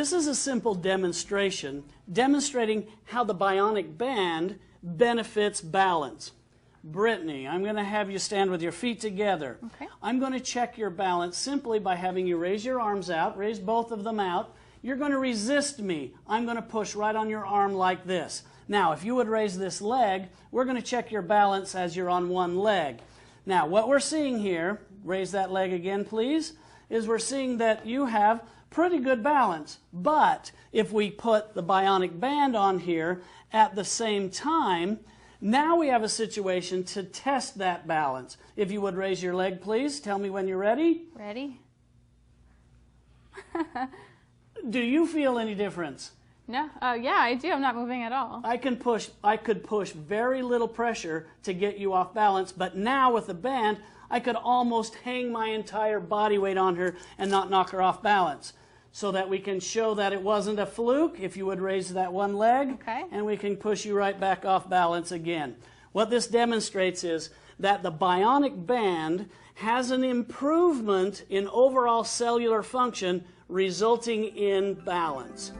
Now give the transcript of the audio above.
this is a simple demonstration demonstrating how the bionic band benefits balance. Brittany, I'm going to have you stand with your feet together. Okay. I'm going to check your balance simply by having you raise your arms out, raise both of them out. You're going to resist me. I'm going to push right on your arm like this. Now, if you would raise this leg, we're going to check your balance as you're on one leg. Now, what we're seeing here, raise that leg again, please, is we're seeing that you have pretty good balance. But if we put the bionic band on here at the same time, now we have a situation to test that balance. If you would raise your leg, please. Tell me when you're ready. Ready? Do you feel any difference? No. Yeah, I do. I'm not moving at all. I could push very little pressure to get you off balance, but now with the band, I could almost hang my entire body weight on her and not knock her off balance. So that we can show that it wasn't a fluke, if you would raise that one leg, okay, and we can push you right back off balance again. What this demonstrates is that the bionic band has an improvement in overall cellular function, resulting in balance.